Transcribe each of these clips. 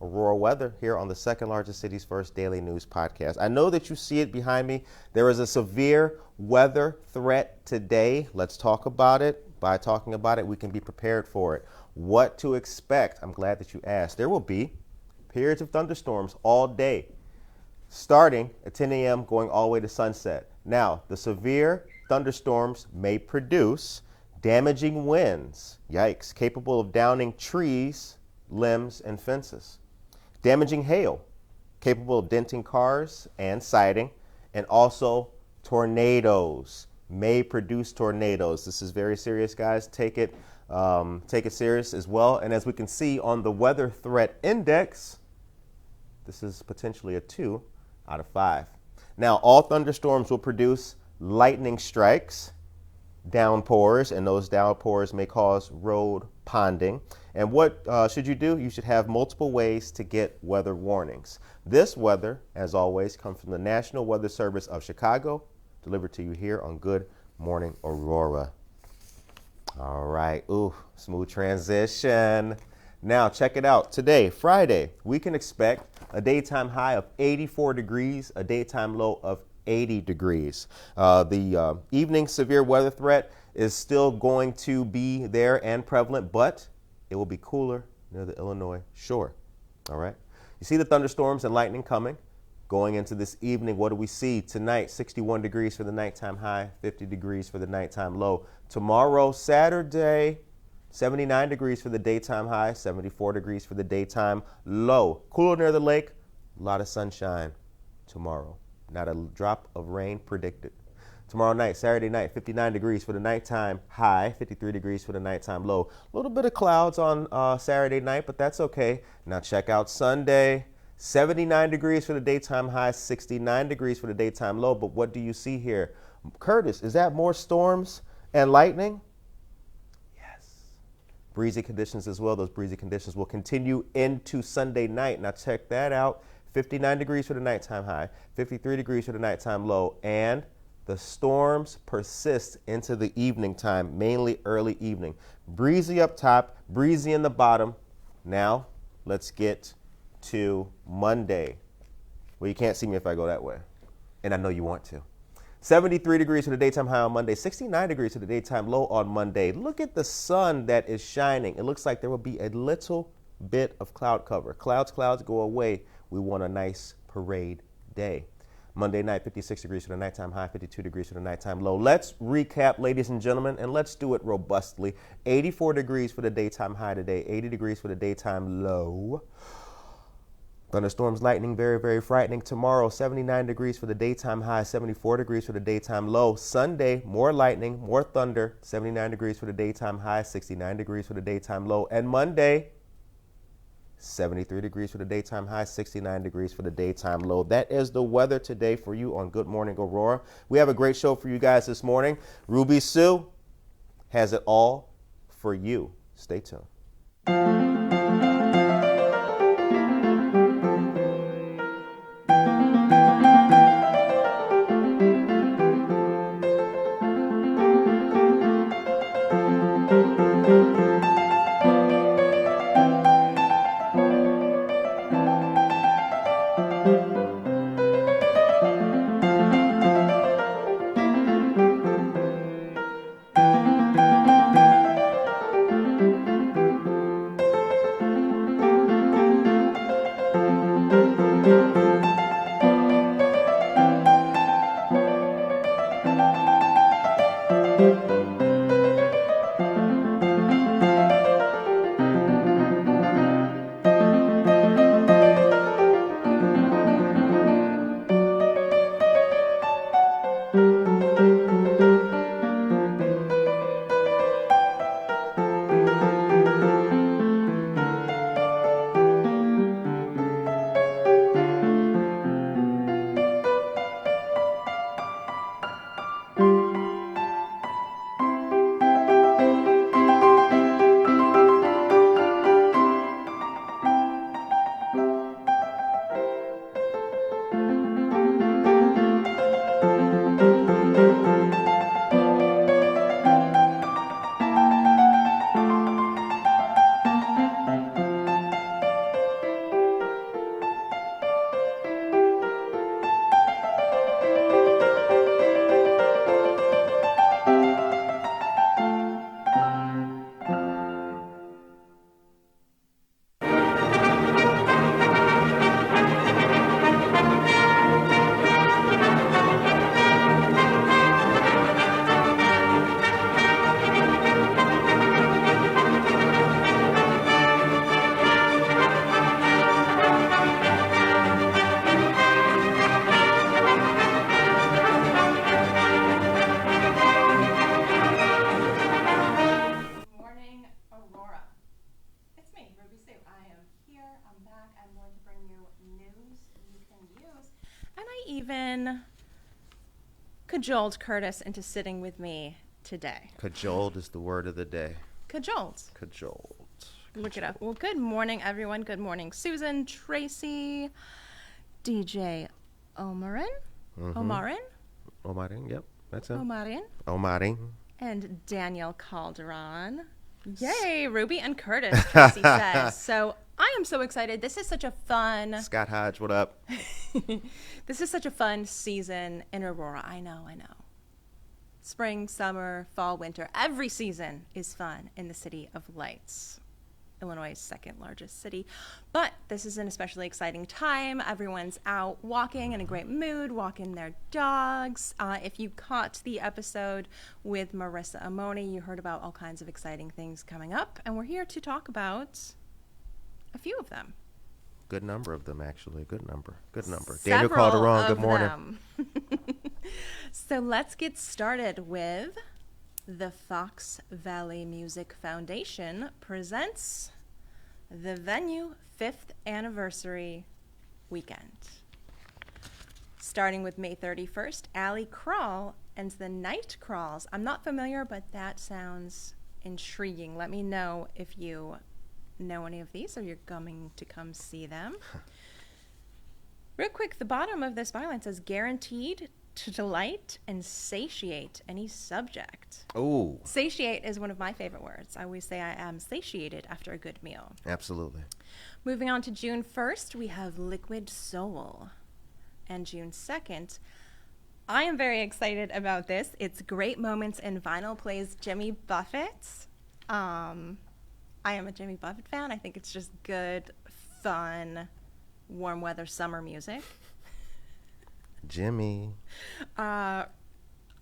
Aurora weather here on the second largest city's first daily news podcast. I know that you see it behind me. There is a severe weather threat today. Let's talk about it. By talking about it, we can be prepared for it. What to expect? I'm glad that you asked. There will be periods of thunderstorms all day, starting at 10 a.m. going all the way to sunset. Now, the severe thunderstorms may produce damaging winds, yikes, capable of downing trees, limbs, and fences. Damaging hail, capable of denting cars and siding, and also tornadoes may produce tornadoes. This is very serious, guys. Take it serious as well. And as we can see on the weather threat index, this is potentially a 2 out of 5. Now, all thunderstorms will produce lightning strikes, downpours, and those downpours may cause road ponding. And what should you do? You should have multiple ways to get weather warnings. This weather, as always, comes from the National Weather Service of Chicago, delivered to you here on Good Morning Aurora. All right, smooth transition. Now, check it out. Today, Friday, we can expect a daytime high of 84 degrees, a daytime low of 80 degrees. The evening severe weather threat is still going to be there and prevalent, but it will be cooler near the Illinois shore. All right. You see the thunderstorms and lightning coming. Going into this evening, what do we see? Tonight, 61 degrees for the nighttime high, 50 degrees for the nighttime low. Tomorrow, Saturday, 79 degrees for the daytime high, 74 degrees for the daytime low. Cooler near the lake, a lot of sunshine tomorrow. Not a drop of rain predicted. Tomorrow night, Saturday night, 59 degrees for the nighttime high, 53 degrees for the nighttime low. A little bit of clouds on Saturday night, but that's okay. Now check out Sunday, 79 degrees for the daytime high, 69 degrees for the daytime low. But what do you see here? Curtis, is that more storms and lightning? Yes. Breezy conditions as well. Those breezy conditions will continue into Sunday night. Now check that out. 59 degrees for the nighttime high, 53 degrees for the nighttime low, and the storms persist into the evening time, mainly early evening. Breezy up top, breezy in the bottom. Now, let's get to Monday. Well, you can't see me if I go that way, and I know you want to. 73 degrees for the daytime high on Monday, 69 degrees for the daytime low on Monday. Look at the sun that is shining. It looks like there will be a little bit of cloud cover. Clouds go away. We want a nice parade day. Monday night, 56 degrees for the nighttime high, 52 degrees for the nighttime low. Let's recap, ladies and gentlemen, and let's do it robustly. 84 degrees for the daytime high today, 80 degrees for the daytime low. Thunderstorms, lightning, very, very frightening. Tomorrow, 79 degrees for the daytime high, 74 degrees for the daytime low. Sunday, more lightning, more thunder, 79 degrees for the daytime high, 69 degrees for the daytime low. And Monday, 73 degrees for the daytime high, 69 degrees for the daytime low. That is the weather today for you on Good Morning Aurora. We have a great show for you guys this morning. Ruby Sue has it all for you. Stay tuned. you news you can use. And I even cajoled Curtis into sitting with me today. Cajoled is the word of the day. Cajoled. Cajoled. Look it up. Well, good morning, everyone. Good morning, Susan, Tracy, DJ Omarin. Omarin, yep. That's it. Omarin. And Daniel Calderon. Yay, Ruby and Curtis, Tracy says. So I am so excited. This is such a fun... Scott Hodge, what up? This is such a fun season in Aurora. I know. Spring, summer, fall, winter. Every season is fun in the City of Lights, Illinois' second largest city. But this is an especially exciting time. Everyone's out walking in a great mood, walking their dogs. If you caught the episode with Marissa Amoni, you heard about all kinds of exciting things coming up. And we're here to talk about a few of them. Good number of them, actually. Good number. Several Daniel Calderon, good morning. Them. So let's get started with the Fox Valley Music Foundation presents the Venue 5th Anniversary Weekend. Starting with May 31st, Alley Crawl and the Night Crawls. I'm not familiar, but that sounds intriguing. Let me know if you know any of these or you're coming to come see them. Real quick, the bottom of this byline says guaranteed to delight and satiate any subject. Ooh. Satiate is one of my favorite words. I always say I am satiated after a good meal. Absolutely. Moving on to June 1st, we have Liquid Soul. And June 2nd, I am very excited about this. It's Great Moments in Vinyl plays Jimmy Buffett. I am a Jimmy Buffett fan. I think it's just good, fun, warm weather summer music. Jimmy. I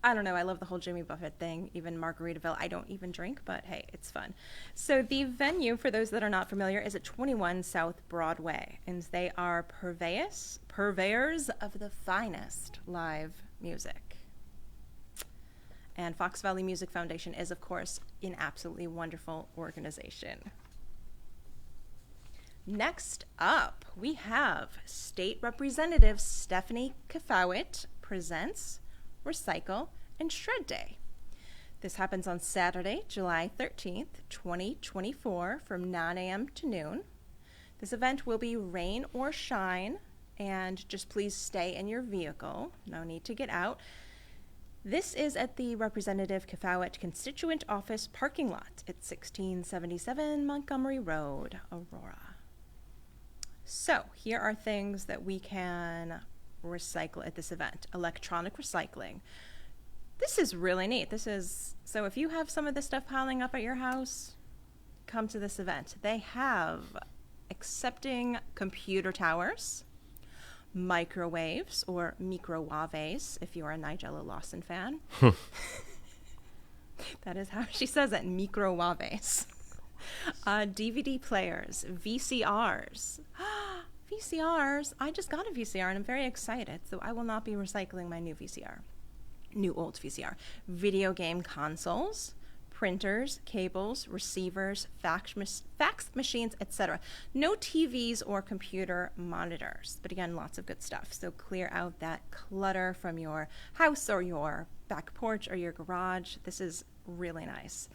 don't know. I love the whole Jimmy Buffett thing. Even Margaritaville. I don't even drink, but hey, it's fun. So the venue, for those that are not familiar, is at 21 South Broadway. And they are purveyors of the finest live music. And Fox Valley Music Foundation is, of course, an absolutely wonderful organization. Next up, we have State Representative Stephanie Kefawit presents Recycle and Shred Day. This happens on Saturday, July 13th, 2024, from 9 a.m. to noon. This event will be rain or shine, and just please stay in your vehicle. No need to get out. This is at the Representative Kefawit Constituent Office parking lot at 1677 Montgomery Road, Aurora. So here are things that we can recycle at this event. Electronic recycling. This is really neat. So if you have some of this stuff piling up at your house, come to this event. They have accepting computer towers, microwaves or microwaves, if you are a Nigella Lawson fan. That is how she says it, microwaves. DVD players, VCRs. VCRs. I just got a VCR and I'm very excited, so I will not be recycling my new old VCR. Video game consoles, printers, cables, receivers, fax machines, etc. No TVs or computer monitors, but again, lots of good stuff. So clear out that clutter from your house or your back porch or your garage. This is really nice.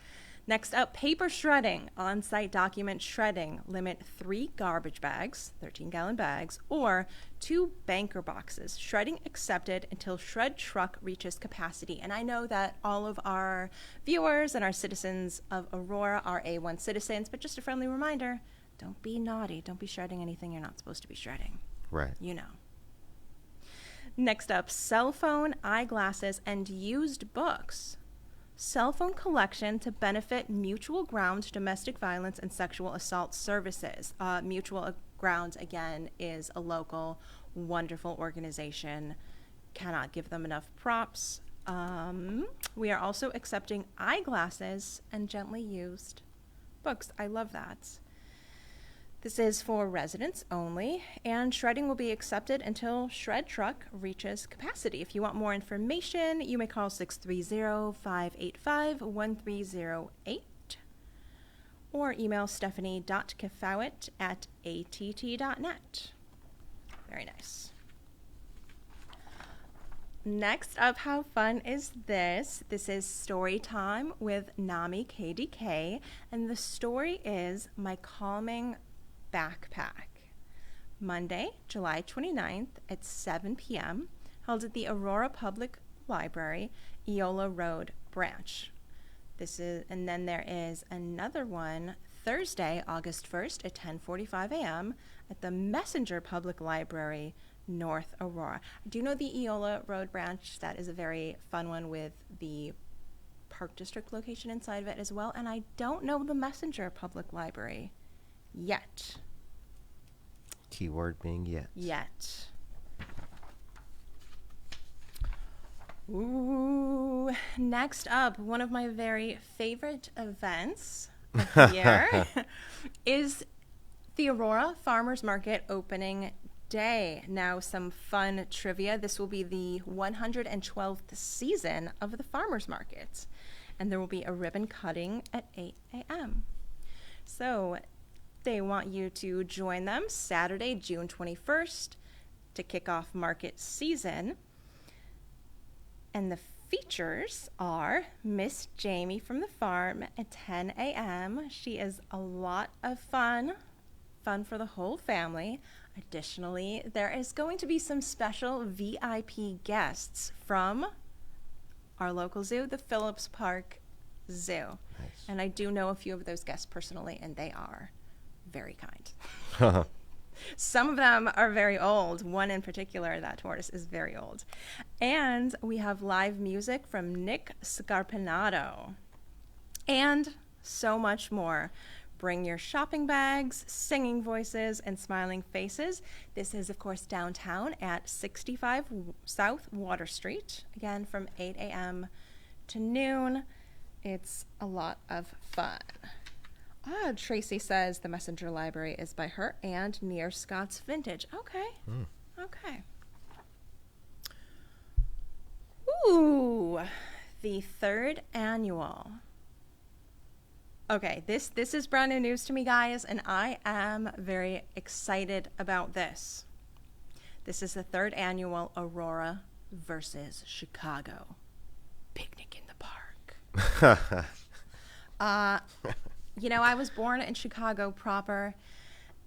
Next up, paper shredding, on-site document shredding. Limit 3 garbage bags, 13-gallon bags, or 2 banker boxes. Shredding accepted until shred truck reaches capacity. And I know that all of our viewers and our citizens of Aurora are A1 citizens, but just a friendly reminder, don't be naughty. Don't be shredding anything you're not supposed to be shredding. Right. You know. Next up, cell phone, eyeglasses, and used books. Cell phone collection to benefit Mutual Ground Domestic Violence and Sexual Assault Services. Mutual Ground, again, is a local, wonderful organization. Cannot give them enough props. We are also accepting eyeglasses and gently used books. I love that. This is for residents only, and shredding will be accepted until shred truck reaches capacity. If you want more information, you may call 630-585-1308 or email stephanie.kefawit@att.net. Very nice. Next up, how fun is this? This is story time with Nami KDK, and the story is My Calming Backpack. Monday, July 29th at 7 p.m., held at the Aurora Public Library, Eola Road branch. And then there is another one Thursday, August 1st at 10:45 a.m. at the Messenger Public Library, North Aurora. I do know the Eola Road branch. That is a very fun one with the Park District location inside of it as well. And I don't know the Messenger Public Library yet. Keyword being yet. Yet. Ooh. Next up, one of my very favorite events of the year is the Aurora Farmers Market opening day. Now, some fun trivia. This will be the 112th season of the Farmers Market, and there will be a ribbon cutting at 8 a.m. So they want you to join them Saturday, June 21st to kick off market season. And the features are Miss Jamie from the farm at 10 a.m. She is a lot of fun for the whole family. Additionally, there is going to be some special VIP guests from our local zoo, the Phillips Park Zoo. Nice. And I do know a few of those guests personally, and they are very kind. Some of them are very old. One in particular, that tortoise, is very old. And we have live music from Nick Scarpinato. And so much more. Bring your shopping bags, singing voices, and smiling faces. This is, of course, downtown at 65 South Water Street. Again, from 8 a.m. to noon. It's a lot of fun. Tracy says the Messenger Library is by her and near Scott's Vintage. Okay. Okay. Ooh, the third annual. Okay, this is brand new news to me, guys, and I am very excited about this. This is the third annual Aurora versus Chicago Picnic in the Park. You know, I was born in Chicago proper,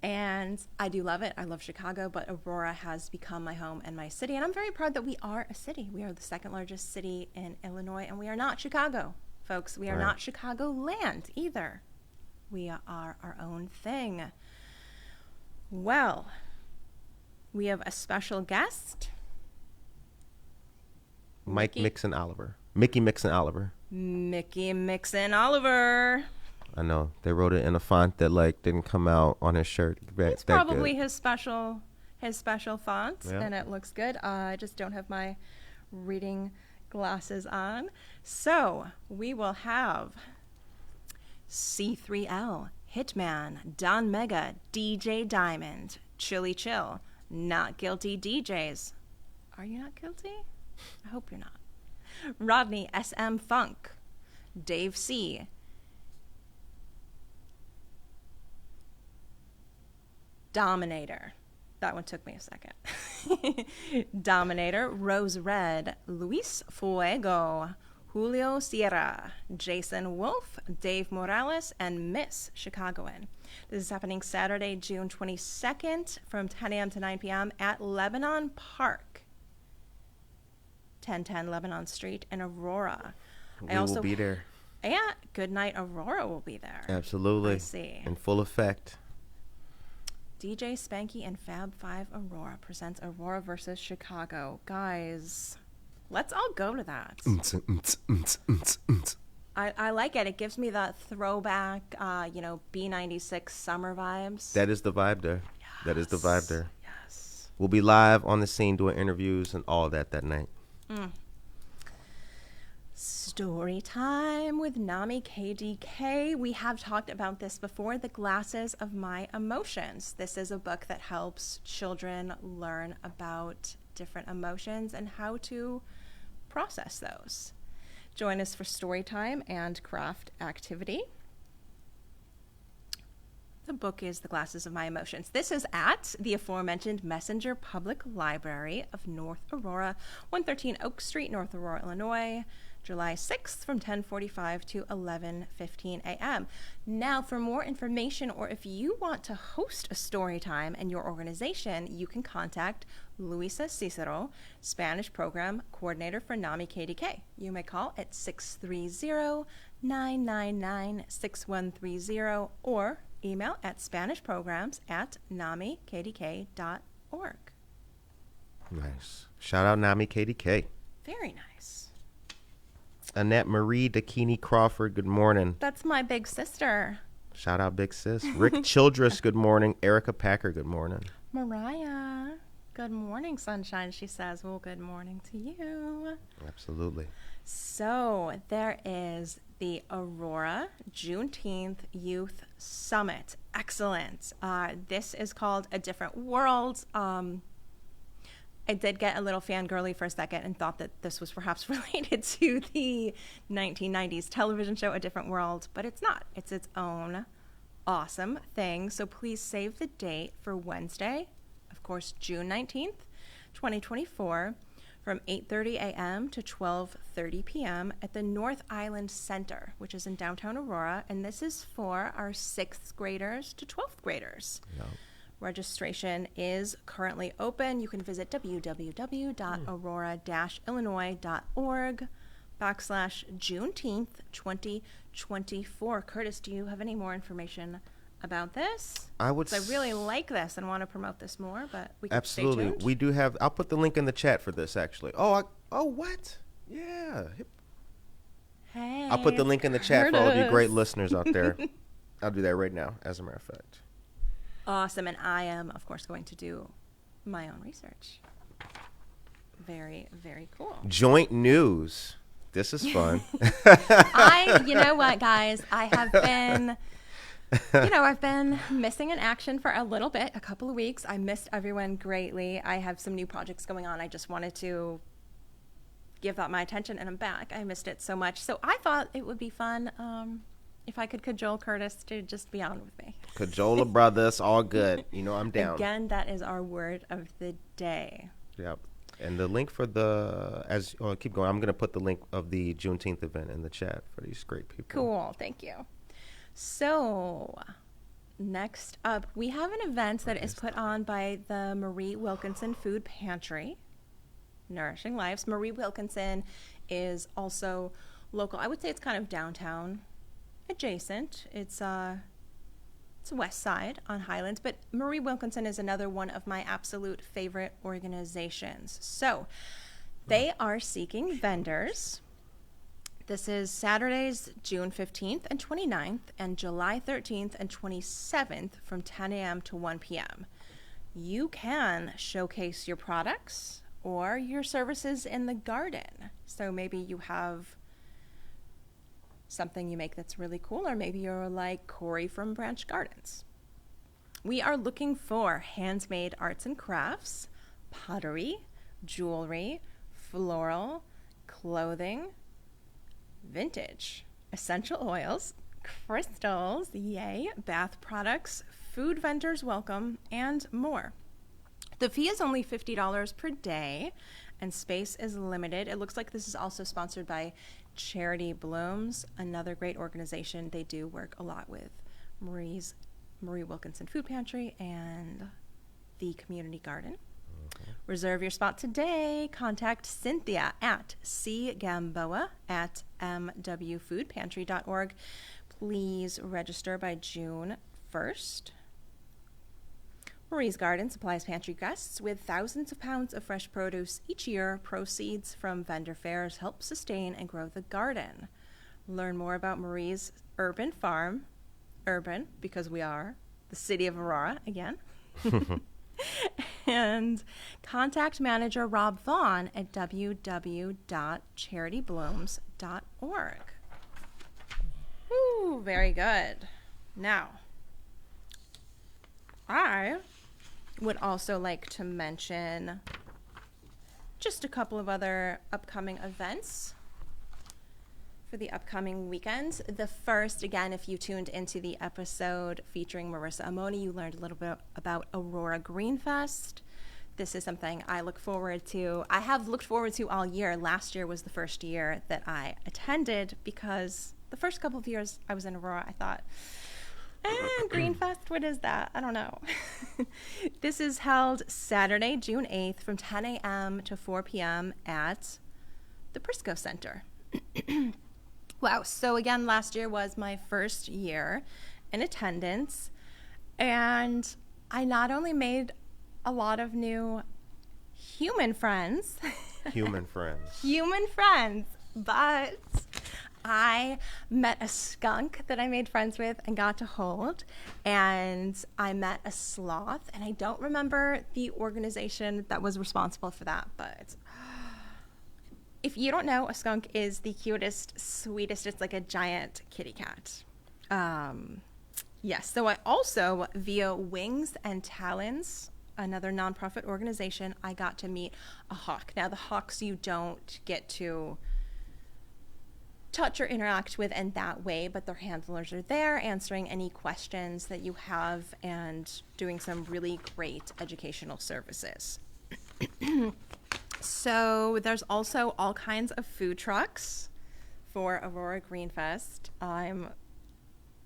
and I do love it. I love Chicago, but Aurora has become my home and my city, and I'm very proud that we are a city. We are the second largest city in Illinois, and we are not Chicago, folks. We are not Chicagoland either. We are our own thing. Well, we have a special guest. Mickey Mixon Oliver. Mickey Mixon Oliver. I know. They wrote it in a font that didn't come out on his shirt. It's probably his special font, and it looks good. I just don't have my reading glasses on. So we will have C3L, Hitman, Don Mega, DJ Diamond, Chili Chill, Not Guilty DJs. Are you not guilty? I hope you're not. Rodney SM Funk, Dave C, Dominator. That one took me a second. Dominator, Rose Red, Luis Fuego, Julio Sierra, Jason Wolf, Dave Morales, and Miss Chicagoan. This is happening Saturday, June 22nd from 10 a.m. to 9 p.m. at Lebanon Park, 1010 Lebanon Street in Aurora. We will be there. Yeah, Goodnight Aurora will be there. Absolutely. I see. In full effect. DJ Spanky and Fab 5 Aurora presents Aurora versus Chicago. Guys, let's all go to that. I like it. It gives me that throwback, B96 summer vibes. That is the vibe there. Yes. That is the vibe there. Yes. We'll be live on the scene doing interviews and all that night. Story time with Nami KDK. We have talked about this before, The Glasses of My Emotions. This is a book that helps children learn about different emotions and how to process those. Join us for story time and craft activity. The book is The Glasses of My Emotions. This is at the aforementioned Messenger Public Library of North Aurora, 113 Oak Street, North Aurora, Illinois, July 6th from 10:45 to 11:15 a.m. Now, for more information, or if you want to host a story time in your organization, you can contact Luisa Cicero, Spanish Program Coordinator for NAMI KDK. You may call at 630-999-6130 or email at SpanishPrograms@namikdk.org. Nice. Shout out NAMI KDK. Very nice. Annette Marie Dakini Crawford, good morning. That's my big sister. Shout out, big sis. Rick Childress, good morning. Erica Packer, good morning. Mariah, good morning, sunshine, she says. Well, good morning to you. Absolutely. So there is the Aurora Juneteenth Youth Summit. Excellent. This is called A Different World. I did get a little fangirly for a second and thought that this was perhaps related to the 1990s television show A Different World, but it's not. It's its own awesome thing. So please save the date for Wednesday, of course, June 19th, 2024, from 8:30 a.m. to 12:30 p.m. at the North Island Center, which is in downtown Aurora, and this is for our 6th graders to 12th graders. Yep. Registration is currently open. You can visit www.aurora-illinois.org/Juneteenth 2024. Curtis, do you have any more information about this? I really like this and want to promote this more, but we can absolutely. Stay tuned. We do have. I'll put the link in the chat for this. Actually. Oh, what? Yeah. Hey. I'll put the link in the chat for all of you great listeners out there. I'll do that right now, as a matter of fact. Awesome, and I am, of course, going to do my own research. Very, very cool. Joint news. This is fun. You know what, guys? I've been missing in action for a little bit, a couple of weeks. I missed everyone greatly. I have some new projects going on. I just wanted to give that my attention, and I'm back. I missed it so much. So I thought it would be fun if I could cajole Curtis to just be on with me. Cajole a brother, it's all good. You know, I'm down. Again, that is our word of the day. Yep. And the link for keep going. I'm going to put the link of the Juneteenth event in the chat for these great people. Cool. Thank you. So next up, we have an event that is put on by the Marie Wilkinson Food Pantry, Nourishing Lives. Marie Wilkinson is also local. I would say it's kind of downtown adjacent. It's west side on Highlands, but Marie Wilkinson is another one of my absolute favorite organizations. So they are seeking vendors. This is Saturdays, June 15th and 29th, and July 13th and 27th from 10 a.m. to 1 p.m. You can showcase your products or your services in the garden. So maybe you have something you make that's really cool, or maybe you're like Corey from Branch Gardens. We are looking for handmade arts and crafts, pottery, jewelry, floral, clothing, vintage, essential oils, crystals, yay, bath products, food vendors welcome, and more. The fee is only $50 per day, and space is limited. It looks like this is also sponsored by Charity Blooms, another great organization. They do work a lot with Marie Wilkinson Food Pantry and the Community Garden. Okay. Reserve your spot today. Contact Cynthia at cgamboa@mwfoodpantry.org. Please register by June 1st. Marie's Garden supplies pantry guests with thousands of pounds of fresh produce each year. Proceeds from vendor fairs help sustain and grow the garden. Learn more about Marie's urban farm, urban because we are the city of Aurora again, and contact manager Rob Vaughn at www.charityblooms.org. Ooh, very good. Now, I would also like to mention just a couple of other upcoming events. for the upcoming weekend. The first, again, if you tuned into the episode featuring Marissa Amoni, you learned a little bit about Aurora Greenfest. This is something I look forward to. I have looked forward to all year. Last year was the first year that I attended because the first couple of years I was in Aurora, I thought, Greenfest, what is that? I don't know. This is held Saturday, June 8th from 10 a.m. to 4 p.m. at the Prisco Center. Wow. So again, last year was my first year in attendance, and I not only made a lot of new human friends, but I met a skunk that I made friends with and got to hold, and I met a sloth, and I don't remember the organization that was responsible for that, but if you don't know, a skunk is the cutest, sweetest, it's like a giant kitty cat. Yes, so I also, via Wings and Talons, another nonprofit organization, I got to meet a hawk. Now, the hawks you don't get to touch or interact with in that way, but their handlers are there answering any questions that you have and doing some really great educational services. So there's also all kinds of food trucks for Aurora Greenfest. I'm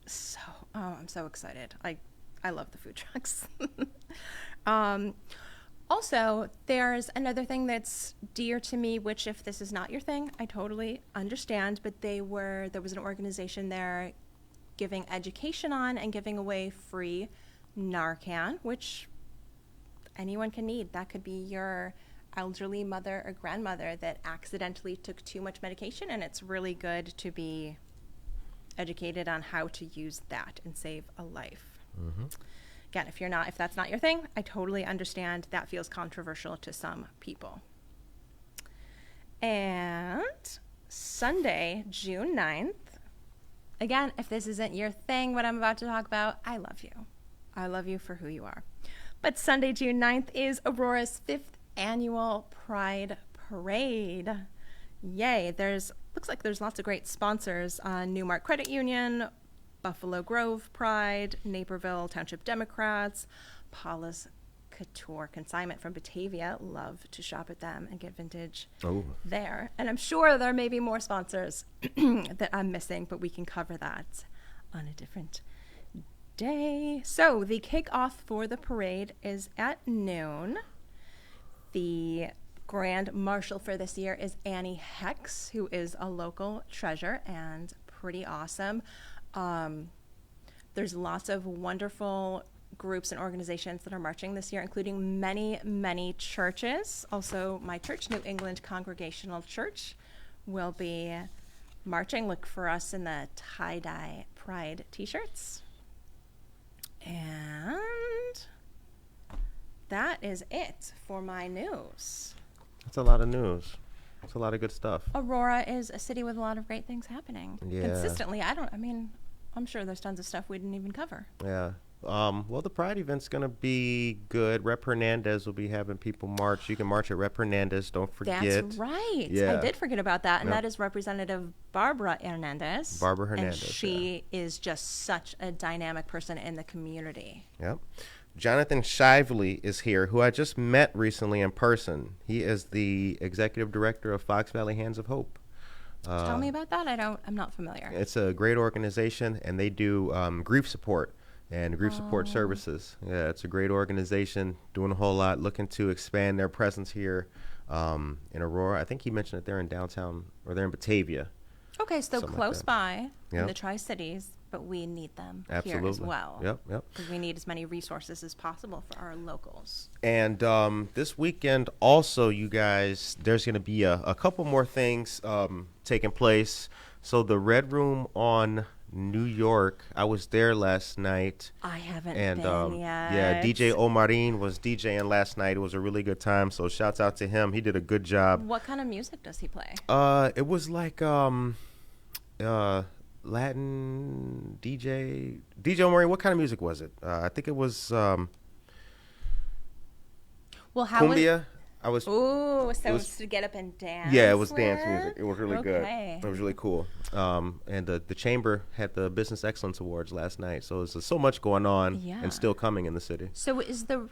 so excited. I love the food trucks. Also, there's another thing that's dear to me, which if this is not your thing, I totally understand, but there was an organization there giving education on and giving away free Narcan, which anyone can need. That could be your elderly mother or grandmother that accidentally took too much medication, and it's really good to be educated on how to use that and save a life. Mm-hmm. Again, if that's not your thing, I totally understand. That feels controversial to some people. And Sunday, June 9th, again, if this isn't your thing, what I'm about to talk about, I love you. I love you for who you are. But Sunday, June 9th is Aurora's 5th annual Pride Parade. Yay. Looks like there's lots of great sponsors. Newmark Credit Union, Buffalo Grove Pride, Naperville Township Democrats, Paula's Couture Consignment from Batavia. Love to shop at them and get vintage there. And I'm sure there may be more sponsors that I'm missing, but we can cover that on a different day. So the kickoff for the parade is at noon. The Grand Marshal for this year is Annie Hex, who is a local treasure and pretty awesome. There's lots of wonderful groups and organizations that are marching this year, including many, many churches. Also, my church, New England Congregational Church, will be marching. Look for us in the tie-dye Pride t-shirts. And that is it for my news. That's a lot of news. That's a lot of good stuff. Aurora is a city with a lot of great things happening. Yeah. Consistently. I'm sure there's tons of stuff we didn't even cover. Yeah. Well, the Pride event's going to be good. Rep. Hernandez will be having people march. You can march at Rep. Hernandez. Don't forget. That's right. Yeah. I did forget about that. And that is Representative Barbara Hernandez. And she is just such a dynamic person in the community. Yep. Jonathan Shively is here, who I just met recently in person. He is the executive director of Fox Valley Hands of Hope. Tell me about that. I'm not familiar. It's a great organization, and they do grief support and grief support services. Yeah, it's a great organization, doing a whole lot, looking to expand their presence here in Aurora. I think he mentioned that they're in downtown, or they're in Batavia. Okay, so close by in the Tri-Cities, but we need them here as well. Yep. Because we need as many resources as possible for our locals. And this weekend also, you guys, there's going to be a couple more things taking place. So the Red Room on New York, I was there last night. I haven't been yet. Yeah, DJ Omarin was DJing last night. It was a really good time, so shouts out to him. He did a good job. What kind of music does he play? It was like Latin DJ Omarin. What kind of music was it? I think it was well, how cumbia. I was. Ooh, so it it was- was to get up and dance. Yeah, it was dance with? music. It was really good. Okay. It was really cool. And the chamber had the Business Excellence Awards last night, so there's so much going on Yeah. and still coming in the city. So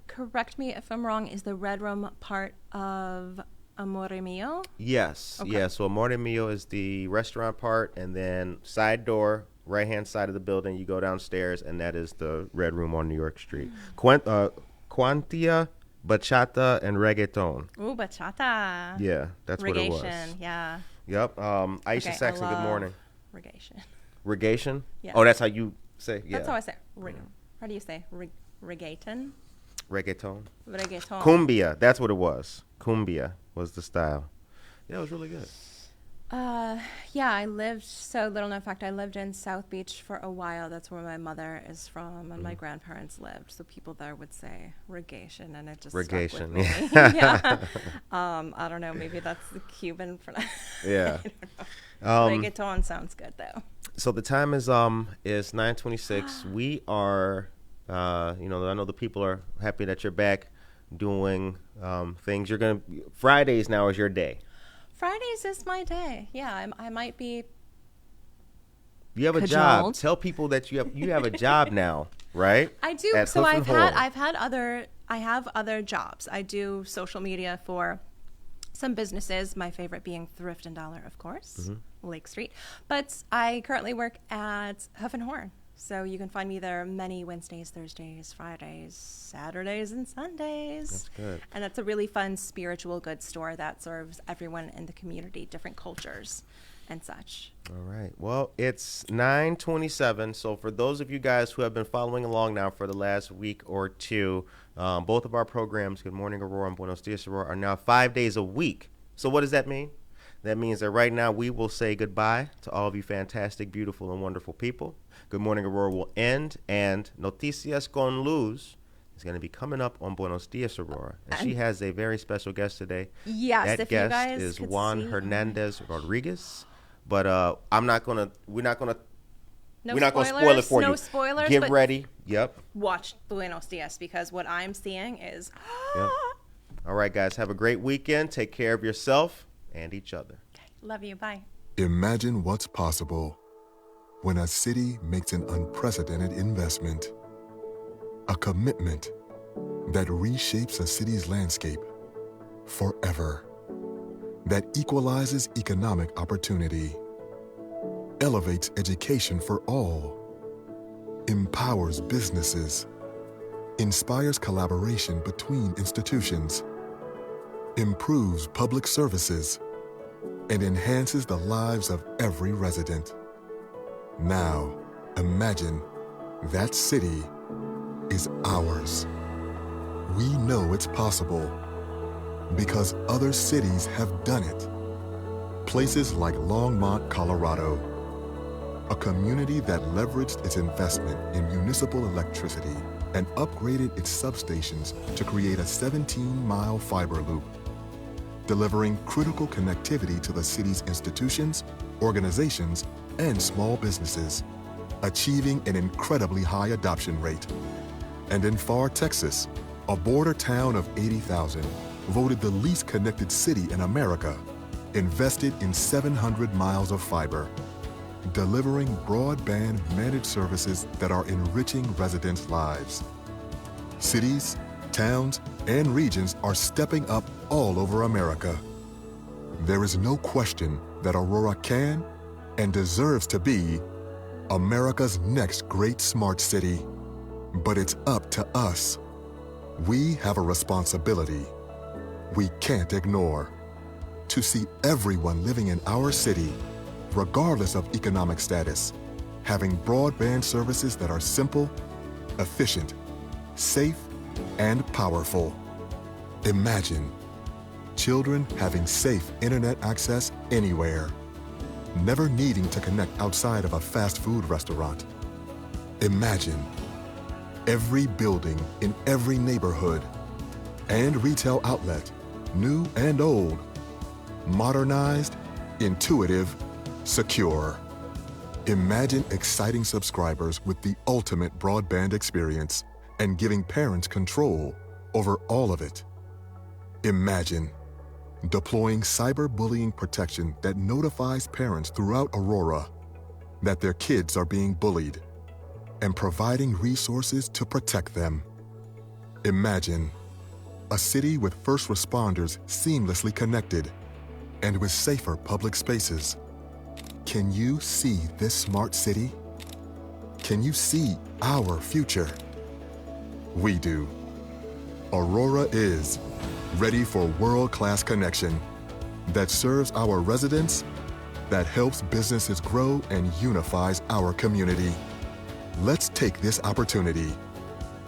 correct me if I'm wrong, is the Red Room part of Amore Mio? Yes, Okay. yeah. So Amore Mio is the restaurant part, and then side door, right hand side of the building. You go downstairs, and that is the Red Room on New York Street. Quantia, bachata, and reggaeton. Ooh, bachata. Yeah, that's what it was. Regation, yeah. Yep. Aisha Okay, I Saxon. Good love morning. Regation. Regation. Yeah. Oh, that's how you say. Yeah. That's how I say. How do you say? Reggaeton? Reggaeton. Reggaeton. Cumbia. That's what it was. Cumbia was the style. Yeah, it was really good. Yeah, I lived, so little known fact, I lived in South Beach for a while. That's where my mother is from, and my grandparents lived. So people there would say regation, and it just Regation, stuck with me. yeah. Yeah. I don't know, maybe that's the Cuban pronunciation. Yeah. Reggaeton sounds good, though. So the time is 9:26. We are, I know the people are happy that you're back doing things. Fridays now is your day. Fridays is my day. Yeah, I might be. You have a job. Cajoled. Tell people that you have a job now, right? I do. At So Hoof and Horn. I have other jobs. I do social media for some businesses, my favorite being Thrift and Dollar, of course, Lake Street. But I currently work at Hoof and Horn. So you can find me there many Wednesdays, Thursdays, Fridays, Saturdays, and Sundays. That's good. And that's a really fun spiritual goods store that serves everyone in the community, different cultures and such. All right. Well, it's 9:27. So for those of you guys who have been following along now for the last week or two, both of our programs, Good Morning Aurora and Buenos Dias Aurora, are now 5 days a week. So what does that mean? That means that right now we will say goodbye to all of you fantastic, beautiful, and wonderful people. Good Morning Aurora will end, and Noticias con Luz is going to be coming up on Buenos Dias Aurora. And she has a very special guest today. Yes, that if you guest guys is could Juan see- Hernandez Rodriguez. But we're not gonna No we're not gonna spoilers, spoil it for no you. spoilers, Get but ready. Yep. watch Buenos Dias, because what I'm seeing is Yep. All right, guys. Have a great weekend. Take care of yourself and each other. love you. Bye. Imagine what's possible when a city makes an unprecedented investment, a commitment that reshapes a city's landscape forever, that equalizes economic opportunity, elevates education for all, empowers businesses, inspires collaboration between institutions, improves public services, and enhances the lives of every resident. Now, imagine that city is ours. We know it's possible because other cities have done it. Places like Longmont, Colorado, a community that leveraged its investment in municipal electricity and upgraded its substations to create a 17-mile fiber loop, delivering critical connectivity to the city's institutions, organizations, and small businesses, achieving an incredibly high adoption rate. And in Pharr, Texas, a border town of 80,000, voted the least connected city in America, invested in 700 miles of fiber, delivering broadband managed services that are enriching residents' lives. Cities, towns, and regions are stepping up all over America. There is no question that Aurora can and deserves to be America's next great smart city. But it's up to us. We have a responsibility we can't ignore to see everyone living in our city, regardless of economic status, having broadband services that are simple, efficient, safe, and powerful. Imagine children having safe internet access anywhere, never needing to connect outside of a fast food restaurant. Imagine every building in every neighborhood and retail outlet, new and old, modernized, intuitive, secure. Imagine exciting subscribers with the ultimate broadband experience and giving parents control over all of it. Imagine deploying cyberbullying protection that notifies parents throughout Aurora that their kids are being bullied and providing resources to protect them. Imagine a city with first responders seamlessly connected and with safer public spaces. Can you see this smart city? Can you see our future? We do. Aurora is ready for world-class connection that serves our residents, that helps businesses grow and unifies our community. Let's take this opportunity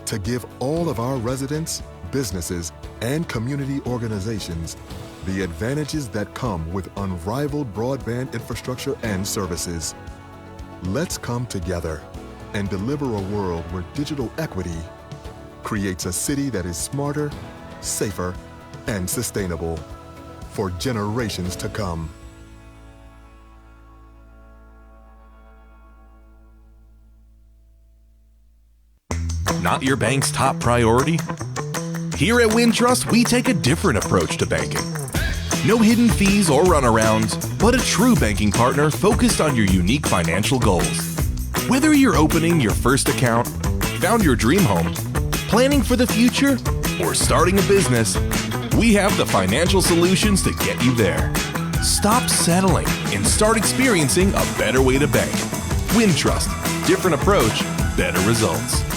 to give all of our residents, businesses, and community organizations the advantages that come with unrivaled broadband infrastructure and services. Let's come together and deliver a world where digital equity creates a city that is smarter, safer, and sustainable for generations to come. Not your bank's top priority? Here at Wintrust, we take a different approach to banking. No hidden fees or runarounds, but a true banking partner focused on your unique financial goals. Whether you're opening your first account, found your dream home, planning for the future, or starting a business, we have the financial solutions to get you there. Stop settling and start experiencing a better way to bank. Wintrust, different approach, better results.